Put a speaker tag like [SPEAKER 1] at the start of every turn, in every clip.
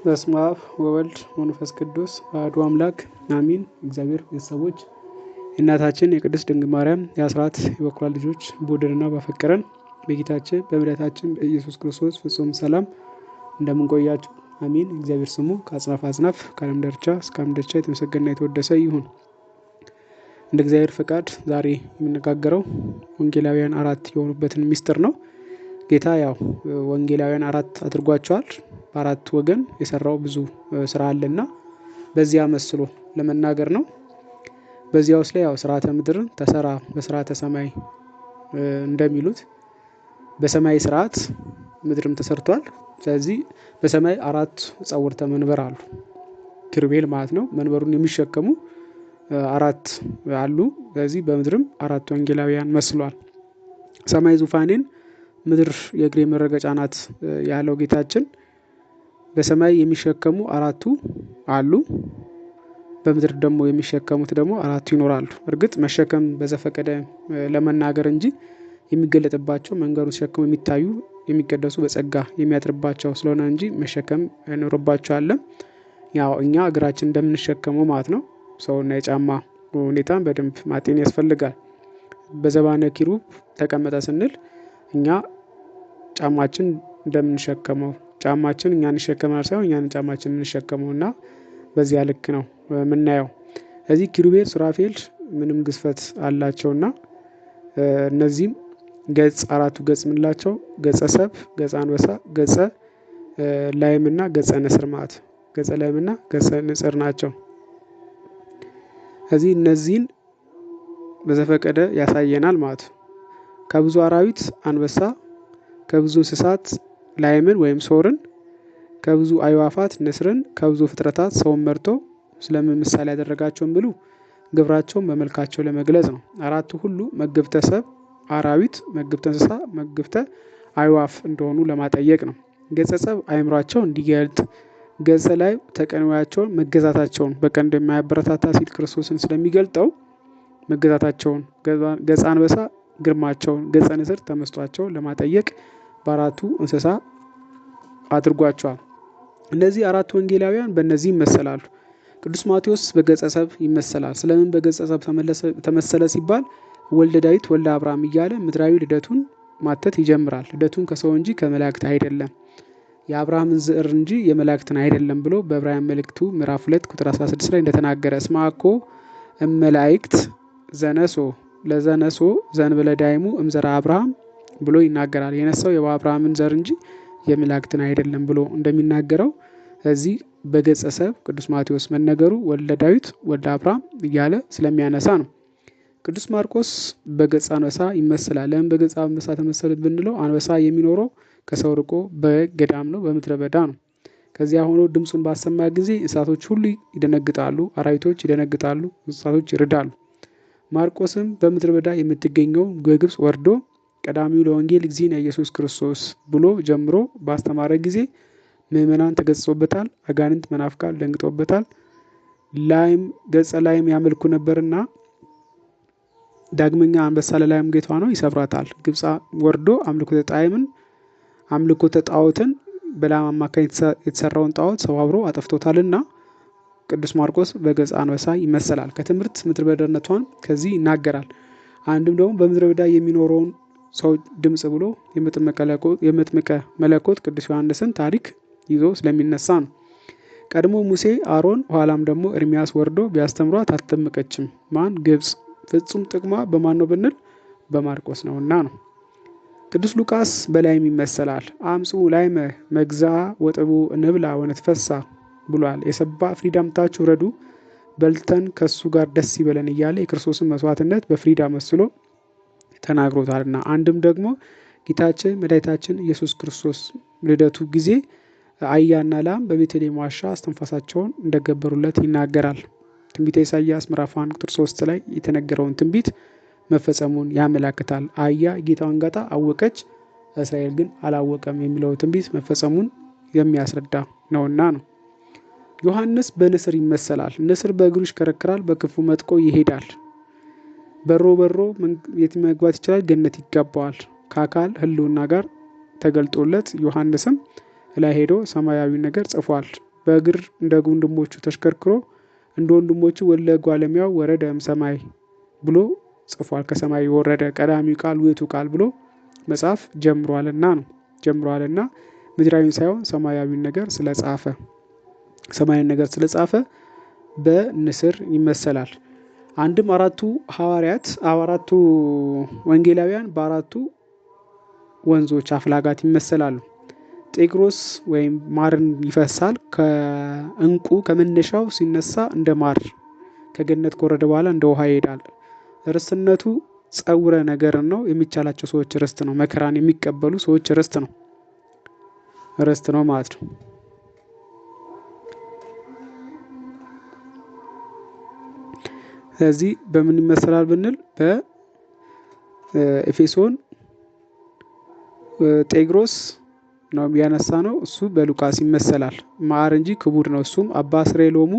[SPEAKER 1] በስመ አብ ወወልድ ወመንፈስ ቅዱስ አሐዱ አምላክ አሜን። እግዚአብሔር ቤተሰቦች እናታችን የቅድስት ድንግል ማርያም የአስራት የበኩራት ልጆች በወደደንና ባፈቀረን በጌታችን በመድኃኒታችን በኢየሱስ ክርስቶስ ፍጹም ሰላም እንደምንቆያችሁ አሜን። እግዚአብሔር ስሙ ከአጽናፍ አጽናፍ ከዓለም ዳርቻ እስከ ዓለም ዳርቻ የተመሰገነና የተወደሰ ይሁን። እንደ እግዚአብሔር ፈቃድ ዛሬ የምነጋገረው ወንጌላውያን አራት የሆኑበትን ሚስጥር ነው። ጌታ ያው ወንጌላውያን አራት አድርጓቸዋል። በአራት ወገን የሰራው ብዙ ስራ አለና በዚያ መስሎ ለመናገር ነው። በዚያ ውስጥ ላይ ያው ስርዓተ ምድርን ተሰራ በስርዓተ ሰማይ እንደሚሉት በሰማይ ስርዓት ምድርም ተሰርቷል። ስለዚህ በሰማይ አራት ጸውርተ መንበር አሉ፣ ኪሩቤል ማለት ነው። መንበሩን የሚሸከሙ አራት አሉ። ስለዚህ በምድርም አራት ወንጌላውያን መስሏል። ሰማይ ዙፋኔን ምድር የእግሬ መረገጫ ናት ያለው ጌታችን በሰማይ የሚሸከሙ አራቱ አሉ፣ በምድር ደግሞ የሚሸከሙት ደግሞ አራቱ ይኖራሉ። እርግጥ መሸከም በዘፈቀደ ለመናገር እንጂ የሚገለጥባቸው መንገዱን ተሸክመው የሚታዩ የሚቀደሱ በጸጋ የሚያጥርባቸው ስለሆነ እንጂ መሸከም አይኖርባቸዋል። ያው እኛ እግራችን እንደምንሸከመው ማለት ነው። ሰውና የጫማ ሁኔታን በደንብ ማጤን ያስፈልጋል። በዘባነ ኪሩብ ተቀመጠ ስንል እኛ ጫማችን እንደምንሸከመው ጫማችን እኛን ይሸከማል ሳይሆን እኛን ጫማችን የምንሸከመውና በዚያ ልክ ነው የምናየው። እዚህ ኪሩቤል ሱራፌል ምንም ግዝፈት አላቸውና እነዚህም ገጽ አራቱ ገጽ ምንላቸው ገጸ ሰብ፣ ገጸ አንበሳ፣ ገጸ ላይምና ገጸ ንስር ማለት ገጸ ላይምና ገጸ ንስር ናቸው። እዚህ እነዚህን በዘፈቀደ ያሳየናል ማለት ነው። ከብዙ አራዊት አንበሳ፣ ከብዙ እንስሳት ላይምን ወይም ሶርን፣ ከብዙ አዕዋፋት ንስርን፣ ከብዙ ፍጥረታት ሰውን መርጦ ስለምን ምሳሌ ያደረጋቸውን ብሉ ግብራቸውን በመልካቸው ለመግለጽ ነው። አራቱ ሁሉ መግብተ ሰብ አራዊት፣ መግብተ እንስሳ፣ መግብተ አዕዋፍ እንደሆኑ ለማጠየቅ ነው። ገጸ ሰብ አእምሯቸው እንዲገልጥ፣ ገጸ ላይ ተቀንዋያቸውን መገዛታቸውን በቀን እንደማያበረታታ ሲል ክርስቶስን ስለሚገልጠው መገዛታቸውን፣ ገጸ አንበሳ ግርማቸውን፣ ገጸ ንስር ተመስጧቸውን ለማጠየቅ በአራቱ እንስሳ አድርጓቸዋል። እነዚህ አራቱ ወንጌላውያን በእነዚህ ይመሰላሉ። ቅዱስ ማቴዎስ በገጸ ሰብ ይመሰላል። ስለምን በገጸ ሰብ ተመሰለ ሲባል ወልደ ዳዊት ወልደ አብርሃም እያለ ምድራዊ ልደቱን ማተት ይጀምራል። ልደቱን ከሰው እንጂ ከመላእክት አይደለም፣ የአብርሃምን ዘር እንጂ የመላእክትን አይደለም ብሎ በዕብራውያን መልእክቱ ምዕራፍ 2 ቁጥር 16 ላይ እንደተናገረ እስመ አኮ እመላእክት ዘነሶ ለዘነሶ ዘእንበለ ዳይሙ እምዘራ አብርሃም ብሎ ይናገራል። የነሳው የአብርሃምን ዘር እንጂ የመላእክትን አይደለም ብሎ እንደሚናገረው እዚህ በገጸ ሰብ ቅዱስ ማቴዎስ መነገሩ ወልደ ዳዊት ወልደ አብርሃም እያለ ስለሚያነሳ ነው። ቅዱስ ማርቆስ በገጸ አንበሳ ይመስላል። ለምን በገጸ አንበሳ ተመሰለ ብንለው አንበሳ የሚኖረው ከሰው ርቆ በገዳም ነው፣ በምድረ በዳ ነው። ከዚያ ሆኖ ድምፁን ባሰማ ጊዜ እንስሳቶች ሁሉ ይደነግጣሉ፣ አራዊቶች ይደነግጣሉ፣ እንስሳቶች ይርዳሉ። ማርቆስም በምድረ በዳ የምትገኘው በግብጽ ወርዶ ቀዳሚው ለወንጌል እግዚእነ ኢየሱስ ክርስቶስ ብሎ ጀምሮ ባስተማረ ጊዜ ምእመናን ተገጽጾበታል፣ አጋንንት መናፍቃን ደንግጦበታል። ላይም ገጸ ላይም ያመልኩ ነበርና ዳግመኛ አንበሳ ለላይም ጌቷ ነው ይሰብራታል። ግብጽ ወርዶ አምልኮተ ጣዖትን በላም አማካኝ የተሰራውን ጣዖት ሰባብሮ አጠፍቶታልና ቅዱስ ማርቆስ በገጸ አንበሳ ይመሰላል። ከትምህርት ምድረ በዳነቷን ከዚህ ይናገራል። አንድም ደግሞ በምድረ በዳ የሚኖረውን ሰው ድምጽ ብሎ የመጥምቀ መለኮት ቅዱስ ዮሐንስን ታሪክ ይዞ ስለሚነሳ ነው። ቀድሞ ሙሴ አሮን፣ ኋላም ደግሞ ኤርሚያስ ወርዶ ቢያስተምሯት አልተጠመቀችም። ማን? ግብጽ። ፍጹም ጥቅሟ በማን ነው ብንል በማርቆስ ነውና ነው። ቅዱስ ሉቃስ በላይም ይመሰላል። አምጹ ላይመ መግዛ ወጥቡ እንብላ ወነትፈሳ ብሏል። የሰባ ፍሪዳ አምጥታችሁ ውረዱ በልተን ከሱ ጋር ደስ ይበለን እያለ የክርስቶስን መስዋዕትነት በፍሪዳ መስሎ ተናግሮታልና። አንድም ደግሞ ጌታችን መድኃኒታችን ኢየሱስ ክርስቶስ ልደቱ ጊዜ አህያና ላም በቤተልሔም ዋሻ እስትንፋሳቸውን እንደገበሩለት ይናገራል። ትንቢተ ኢሳይያስ ምዕራፍ 1 ቁጥር 3 ላይ የተነገረውን ትንቢት መፈጸሙን ያመላክታል። አህያ ጌታዋን ጋጣ አወቀች፣ እስራኤል ግን አላወቀም የሚለው ትንቢት መፈጸሙን የሚያስረዳ ነውና ነው። ዮሐንስ በንስር ይመሰላል። ንስር በእግሩ ይሽከረከራል፣ በክንፉ መጥቆ ይሄዳል። በሮ የት መግባት ይችላል? ገነት ይገባዋል። ከአካል ህልውና ጋር ተገልጦለት ዮሐንስም ላይ ሄዶ ሰማያዊ ነገር ጽፏል። በእግር እንደ ወንድሞቹ ተሽከርክሮ እንደ ወንድሞቹ ወለ ጓለሚያው ወረደ ሰማይ ብሎ ጽፏል። ከሰማይ ወረደ ቀዳሚው ቃል ውእቱ ቃል ብሎ መጽሐፍ ጀምሯልና ምድራዊን ሳይሆን ሰማያዊን ነገር ስለጻፈ በንስር ይመሰላል። አንድም አራቱ ሐዋርያት አራቱ ወንጌላውያን በአራቱ ወንዞች አፍላጋት ይመሰላሉ። ጤግሮስ ወይም ማርን ይፈሳል። ከእንቁ ከመነሻው ሲነሳ እንደ ማር ከገነት ከወረደ በኋላ እንደ ውሃ ይሄዳል። ርስትነቱ ጸውረ ነገር ነው። የሚቻላቸው ሰዎች ርስት ነው። መከራን የሚቀበሉ ሰዎች ርስት ነው ማለት ነው። ስለዚህ በምን ይመሰላል ብንል በኤፌሶን ጤግሮስ ነው ያነሳ ነው። እሱ በሉቃስ ይመሰላል። ማር እንጂ ክቡር ነው። እሱም አባ ስሬሎሙ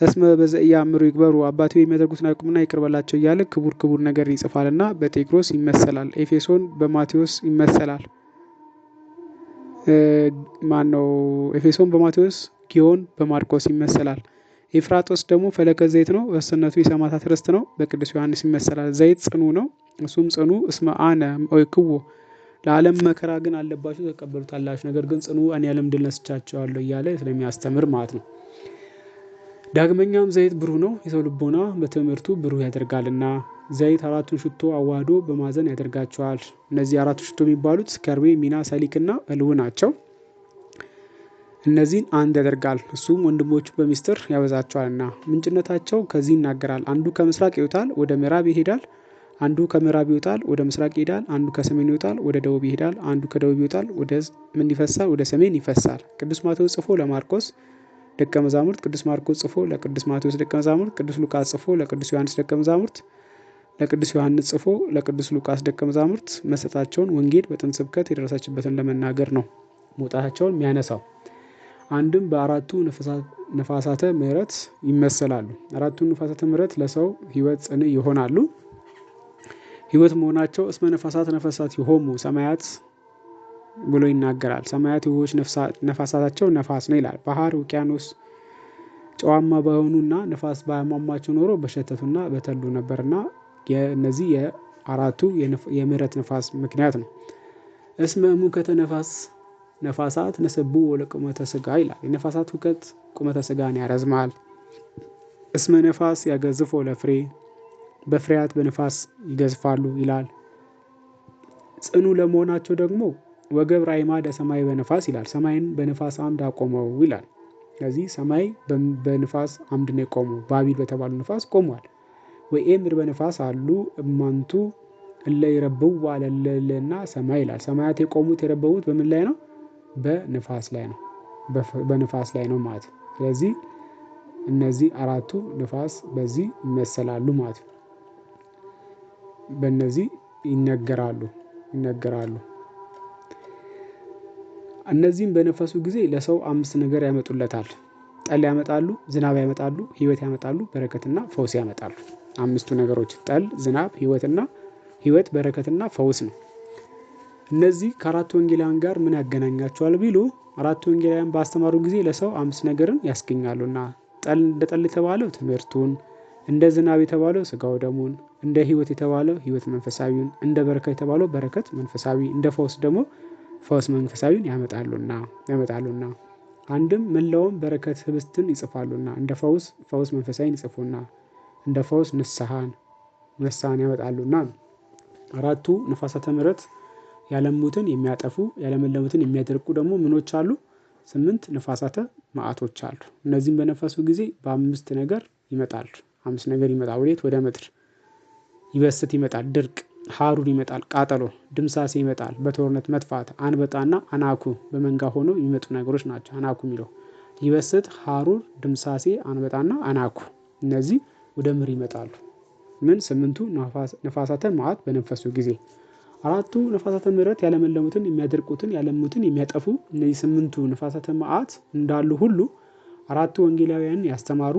[SPEAKER 1] እስመ በዘኢያእምሩ ይግበሩ አባቱ የሚያደርጉትን አያውቁምና ይቅር በላቸው እያለ ክቡር ነገር ይጽፋልና በጤግሮስ ይመሰላል። ኤፌሶን በማቴዎስ ይመሰላል። ኤፌሶን በማቴዎስ፣ ጊዮን በማርቆስ ይመሰላል። ኤፍራጦስ ደግሞ ፈለከ ዘይት ነው። ርስትነቱ የሰማዕታት ርስት ነው። በቅዱስ ዮሐንስ ይመሰላል። ዘይት ጽኑ ነው። እሱም ጽኑ እስመ አነ እክዎ ለዓለም መከራ ግን አለባችሁ ተቀበሉታላችሁ፣ ነገር ግን ጽኑ እኔ ዓለም ድል ነስቻቸዋለሁ እያለ ስለሚያስተምር ማለት ነው። ዳግመኛም ዘይት ብሩህ ነው። የሰው ልቦና በትምህርቱ ብሩህ ያደርጋልና ዘይት አራቱን ሽቶ አዋህዶ በማዘን ያደርጋቸዋል። እነዚህ አራቱ ሽቶ የሚባሉት ከርቤ፣ ሚና፣ ሰሊክና እልው ናቸው። እነዚህን አንድ ያደርጋል። እሱም ወንድሞቹ በሚስጥር ያበዛቸዋልና ምንጭነታቸው ከዚህ ይናገራል። አንዱ ከምስራቅ ይወጣል ወደ ምዕራብ ይሄዳል። አንዱ ከምዕራብ ይወጣል ወደ ምስራቅ ይሄዳል። አንዱ ከሰሜን ይወጣል ወደ ደቡብ ይሄዳል። አንዱ ከደቡብ ይወጣል ወደ ምን ይፈሳል? ወደ ሰሜን ይፈሳል። ቅዱስ ማቴዎስ ጽፎ ለማርቆስ ደቀ መዛሙርት፣ ቅዱስ ማርቆስ ጽፎ ለቅዱስ ማቴዎስ ደቀ መዛሙርት፣ ቅዱስ ሉቃስ ጽፎ ለቅዱስ ዮሐንስ ደቀ መዛሙርት፣ ለቅዱስ ዮሐንስ ጽፎ ለቅዱስ ሉቃስ ደቀ መዛሙርት መስጠታቸውን ወንጌል በጥንት ስብከት የደረሰችበትን ለመናገር ነው መውጣታቸውን የሚያነሳው። አንድም በአራቱ ነፋሳተ ምሕረት ይመሰላሉ። አራቱ ነፋሳተ ምሕረት ለሰው ሕይወት ጽንዕ ይሆናሉ። ሕይወት መሆናቸው እስመ ነፋሳት ይሆሙ ሰማያት ብሎ ይናገራል። ሰማያት ውኆች ነፋሳታቸው ነፋስ ነው ይላል። ባህር፣ ውቅያኖስ ጨዋማ ባይሆኑና ነፋስ ባያሟሟቸው ኖሮ በሸተቱና በተሉ ነበርና እነዚህ የአራቱ የምሕረት ነፋስ ምክንያት ነው። እስመ ሙከተ ነፋሳት ነሰቡ ወለቁመተ ሥጋ ይላል። የነፋሳት ሁከት ቁመተ ሥጋን ያረዝማል። እስመ ነፋስ ያገዝፎ ለፍሬ በፍሬያት በነፋስ ይገዝፋሉ ይላል። ጽኑ ለመሆናቸው ደግሞ ወገብረ አዕማደ ሰማይ በነፋስ ይላል። ሰማይን በነፋስ አምድ አቆመው ይላል። ስለዚህ ሰማይ በነፋስ አምድ ነው የቆመው። ባቢል በተባሉ ነፋስ ቆሟል። ወኤምር በነፋስ አሉ እማንቱ እለ ይረብቡ አለለና ሰማይ ይላል። ሰማያት የቆሙት የረበቡት በምን ላይ ነው? በነፋስ ላይ ነው ማለት ነው። ስለዚህ እነዚህ አራቱ ነፋስ በዚህ ይመሰላሉ ማለት ነው። በእነዚህ ይነገራሉ። እነዚህም በነፈሱ ጊዜ ለሰው 5 ነገር ያመጡለታል። ጠል ያመጣሉ፣ ዝናብ ያመጣሉ፣ ሕይወት ያመጣሉ፣ በረከትና ፈውስ ያመጣሉ። 5ቱ ነገሮች ጠል፣ ዝናብ፣ ሕይወት፣ በረከትና ፈውስ ነው። እነዚህ ከአራቱ ወንጌላውያን ጋር ምን ያገናኛቸዋል ቢሉ አራቱ ወንጌላውያን ባስተማሩ ጊዜ ለሰው 5 ነገርን ያስገኛሉና እንደ ጠል የተባለው ትምህርቱን፣ እንደ ዝናብ የተባለው ስጋው ደሙን፣ እንደ ሕይወት የተባለው ሕይወት መንፈሳዊውን፣ እንደ በረከት የተባለው በረከት መንፈሳዊ፣ እንደ ፈውስ ደግሞ ፈውስ መንፈሳዊን ያመጣሉና አንድም መላውም በረከት ህብስትን ይጽፋሉና እንደ ፈውስ መንፈሳዊን ይጽፉና እንደ ፈውስ ንስሐን ያመጣሉና አራቱ ነፋሳተ ምሕረት ያለሙትን የሚያጠፉ ያለመለሙትን የሚያደርቁ ደግሞ ምኖች አሉ? 8 ነፋሳተ መዓቶች አሉ። እነዚህም በነፈሱ ጊዜ በ5 ነገር ይመጣል። 5 ነገር ይመጣል። ወደ ምድር ይበስት ይመጣል። ድርቅ፣ ሐሩር ይመጣል። ቃጠሎ፣ ድምሳሴ ይመጣል። በጦርነት መጥፋት፣ አንበጣና አናኩ በመንጋ ሆኖ የሚመጡ ነገሮች ናቸው። አናኩ የሚለው ይበስት፣ ሐሩር፣ ድምሳሴ፣ አንበጣና አናኩ እነዚህ ወደ ምድር ይመጣሉ። 8ቱ ነፋሳተ መዓት በነፈሱ ጊዜ። አራቱ ነፋሳተ ምሕረት ያለመለሙትን የሚያደርቁትን ያለሙትን የሚያጠፉ እነዚህ 8ቱ ነፋሳተ መዓት እንዳሉ ሁሉ አራቱ ወንጌላውያን ያስተማሩ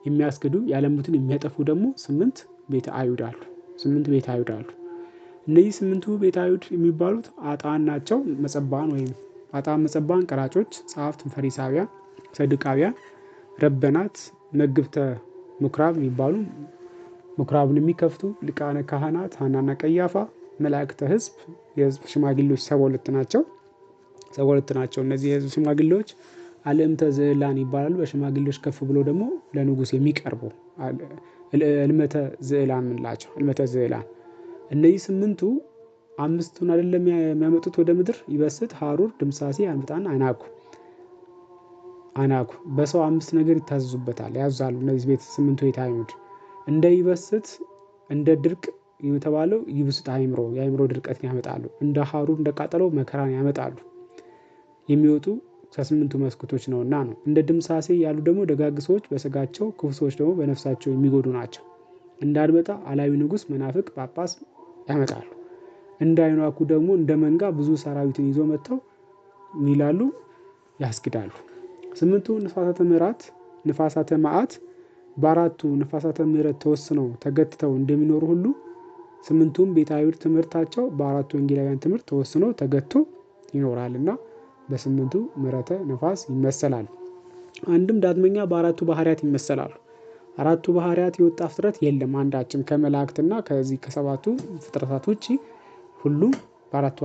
[SPEAKER 1] የሚያስክዱ ያለሙትን የሚያጠፉ ደግሞ 8 ቤተ አይሁድ አሉ። እነዚህ 8ቱ ቤተ አይሁድ የሚባሉት አጣን ናቸው። መጸባን ወይም አጣን፣ መጸባን፣ ቀራጮች፣ ጸሐፍት፣ ፈሪሳውያን፣ ሰዱቃውያን፣ ረበናት፣ መግብተ ምኩራብ የሚባሉ ምኩራብን የሚከፍቱ ሊቃነ ካህናት ሐናና ቀያፋ፣ መላእክተ ሕዝብ የሕዝብ ሽማግሌዎች 72 ናቸው። 72 ናቸው። እነዚህ የሕዝብ ሽማግሌዎች አልእምተ ዝዕላን ይባላሉ። በሽማግሌዎች ከፍ ብሎ ደግሞ ለንጉስ የሚቀርቡ እልመተ ዝዕላን ምንላቸው። እልመተ ዝዕላን እነዚህ 8ቱ 5ቱን አይደለም የሚያመጡት ወደ ምድር ይበስት፣ ሐሩር፣ ድምሳሴ፣ አንበጣና አናኩ በሰው 5 ነገር ይታዘዙበታል፣ ያዛሉ። እነዚህ ቤት 8ቱ የታይሙድ እንደ ይበስት እንደ ድርቅ የተባለው ይብስት የአይምሮ ድርቀትን ያመጣሉ። እንደ ሐሩር እንደ ቃጠለው መከራን ያመጣሉ። የሚወጡ ከ8ቱ መስኮቶች ነውና ነው። እንደ ድምሳሴ ያሉ ደግሞ ደጋግ ሰዎች በስጋቸው፣ ክፉ ሰዎች ደግሞ በነፍሳቸው የሚጎዱ ናቸው። እንደ አንበጣ አላዊ ንጉስ፣ መናፍቅ፣ ጳጳስ ያመጣሉ። እንደ አናኩ ደግሞ እንደ መንጋ ብዙ ሰራዊትን ይዞ መጥተው ይላሉ፣ ያስግዳሉ። 8ቱ ንፋሳተ መዓት በአራቱ ንፋሳተ ምሕረት ተወስነው ተገትተው እንደሚኖሩ ሁሉ 8ቱም ቤተ አይሁድ ትምህርታቸው በአራቱ ወንጌላውያን ትምህርት ተወስነው ተገቶ ይኖራልና በ8ቱ ምሕረተ ነፋስ ይመሰላል። አንድም ዳግመኛ በአራቱ ባህሪያት ይመሰላሉ። አራቱ ባህሪያት የወጣ ፍጥረት የለም አንዳችም ከመላእክትና ከዚህ ከ7ቱ ፍጥረታት ውጪ ሁሉም በአራቱ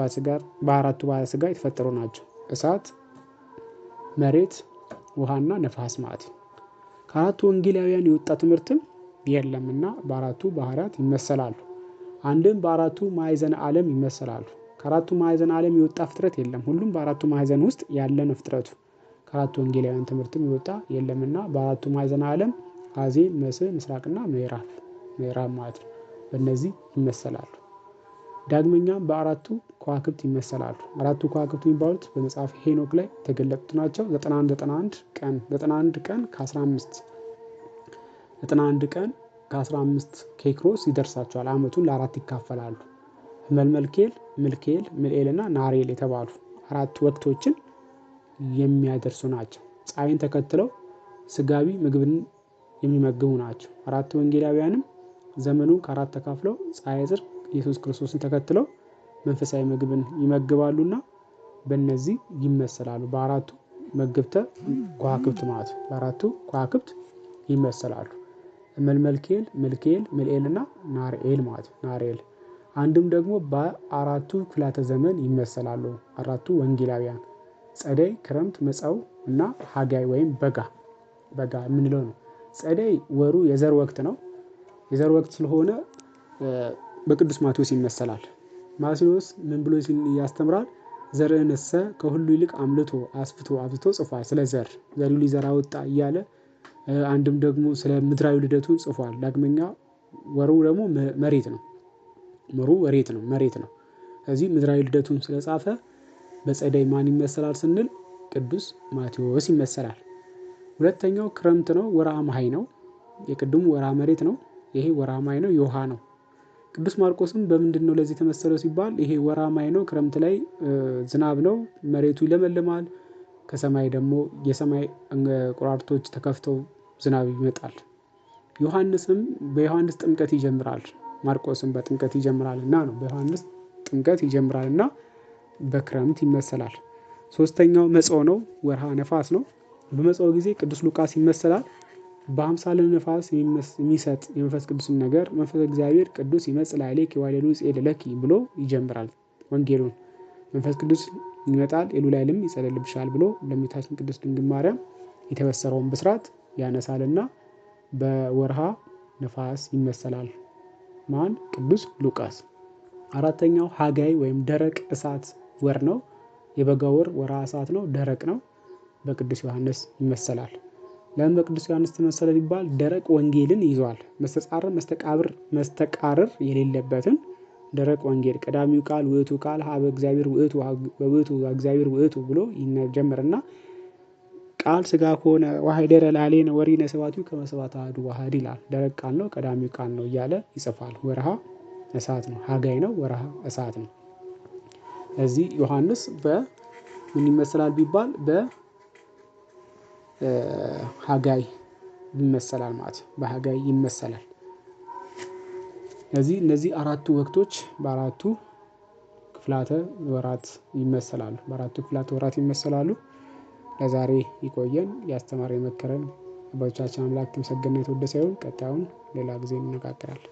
[SPEAKER 1] ባህሪያት ስጋ የተፈጠሩ ናቸው። እሳት፣ መሬት፣ ውሃና ነፋስ ማለት ነው። ከአራቱ ወንጌላውያን የወጣ ትምህርትም የለምና በአራቱ ባህሪያት ይመሰላሉ። አንድም በአራቱ ማዕዘነ ዓለም ይመሰላሉ። ከአራቱ ማዕዘን ዓለም የወጣ ፍጥረት የለም። ሁሉም በአራቱ ማዕዘን ውስጥ ያለ ነው ፍጥረቱ። ከአራቱ ወንጌላውያን ትምህርትም የወጣ የለምና በአራቱ ማዕዘን ዓለም አዜብ፣ መስዕ፣ ምስራቅና ምዕራብ ማለት ነው። በእነዚህ ይመሰላሉ። ዳግመኛም በአራቱ ከዋክብት ይመሰላሉ። አራቱ ከዋክብት የሚባሉት በመጽሐፍ ሄኖክ ላይ የተገለጡት ናቸው። 91 ቀን ከ15 ኬክሮስ ይደርሳቸዋል። አመቱን ለ4 ይካፈላሉ። መልመልኬል፣ ምልኬል፣ ምልኤልና ናሬል የተባሉ 4 ወቅቶችን የሚያደርሱ ናቸው። ፀሐይን ተከትለው ስጋዊ ምግብን የሚመግቡ ናቸው። 4 ወንጌላውያንም ዘመኑን ከ4 ተካፍለው ፀሐይ ጽድቅ ኢየሱስ ክርስቶስን ተከትለው መንፈሳዊ ምግብን ይመግባሉና በእነዚህ ይመሰላሉ። በአራቱ መግብተ ከዋክብት ማለት ነው። በአራቱ ከዋክብት ይመሰላሉ። መልመልኬል፣ ምልኬል፣ ምልኤልና ናሬል ማለት ነው። ናሬል አንድም ደግሞ በአራቱ ክፍላተ ዘመን ይመሰላሉ። አራቱ ወንጌላውያን ጸደይ፣ ክረምት፣ መጸው እና ሐጋይ ወይም በጋ የምንለው ነው። ጸደይ ወሩ የዘር ወቅት ነው። የዘር ወቅት ስለሆነ በቅዱስ ማቴዎስ ይመሰላል። ማቴዎስ ምን ብሎ ያስተምራል? ዘርዕንሰ ከሁሉ ይልቅ አምልቶ አስፍቶ አብዝቶ ጽፏል። ስለ ዘሩ ሊዘራ ወጣ እያለ አንድም ደግሞ ስለ ምድራዊ ልደቱን ጽፏል። ዳግመኛ ወሩ ደግሞ መሬት ነው። መሬት ነው። ስለዚህ ምድራዊ ልደቱን ስለጻፈ በጸደይ ማን ይመሰላል ስንል ቅዱስ ማቴዎስ ይመሰላል። ሁለተኛው ክረምት ነው። ወርሃ መሃይ ነው። የቅድሙ ወርሃ መሬት ነው። ይሄ ወርሃ መሃይ ነው፣ የውሃ ነው። ቅዱስ ማርቆስም በምንድነው ለዚህ ተመሰለው ሲባል ይሄ ወርሃ መሃይ ነው፣ ክረምት ላይ ዝናብ ነው፣ መሬቱ ይለመልማል፣ ከሰማይ ደግሞ የሰማይ ቁራርቶች ተከፍተው ዝናብ ይመጣል። ዮሐንስም በዮሐንስ ጥምቀት ይጀምራል። ማርቆስም በጥምቀት ይጀምራልና ነው። በዮሐንስ ጥምቀት ይጀምራልና በክረምት ይመሰላል። ሶስተኛው መጸው ነው። ወርሃ ነፋስ ነው። በመጸው ጊዜ ቅዱስ ሉቃስ ይመሰላል። በአምሳለ ነፋስ የሚሰጥ የመንፈስ ቅዱስን ነገር መንፈስ እግዚአብሔር ቅዱስ ይመጽእ ላዕሌኪ ወኃይሉ ይጼልለኪ ብሎ ይጀምራል ወንጌሉን። መንፈስ ቅዱስ ይመጣል ኤሉላይልም ይጸልልብሻል ብሎ ለእመቤታችን ቅድስት ድንግል ማርያም የተበሰረውን ብስራት ያነሳልና በወርሃ ነፋስ ይመሰላል። ማን? ቅዱስ ሉቃስ። አራተኛው ሐጋይ ወይም ደረቅ እሳት ወር ነው። የበጋ ወር ወርሃ እሳት ነው፣ ደረቅ ነው። በቅዱስ ዮሐንስ ይመሰላል። ለምን በቅዱስ ዮሐንስ ተመሰለ ሊባል ደረቅ ወንጌልን ይዟል። መስተቃርር የሌለበትን ደረቅ ወንጌል ቀዳሚው ቃል ውእቱ ቃል ሀበ እግዚአብሔር ውእቱ በውእቱ እግዚአብሔር ውእቱ ብሎ ይጀምርና ቃል ስጋ ከሆነ ወሐደረ ላዕሌነ ወሪነ ስብሐቲሁ ከመ ስብሐተ አሐዱ ዋሕድ ይላል። ደረቅ ቃል ነው፣ ቀዳሚው ቃል ነው እያለ ይጽፋል። ወርሃ እሳት ነው። ሐጋይ ነው፣ ወርሃ እሳት ነው። እዚህ ዮሐንስ በምን ይመሰላል ቢባል በሐጋይ ይመሰላል ማለት ነው። በሐጋይ ይመሰላል። እነዚህ አራቱ ወቅቶች በአራቱ ክፍላተ ወራት ይመሰላሉ። ለዛሬ ይቆየን። ያስተማረ የመከረን አባቶቻችን አምላክ የተመሰገነ የተወደሰ ይሁን። ቀጣዩን ሌላ ጊዜ እንነጋገራለን።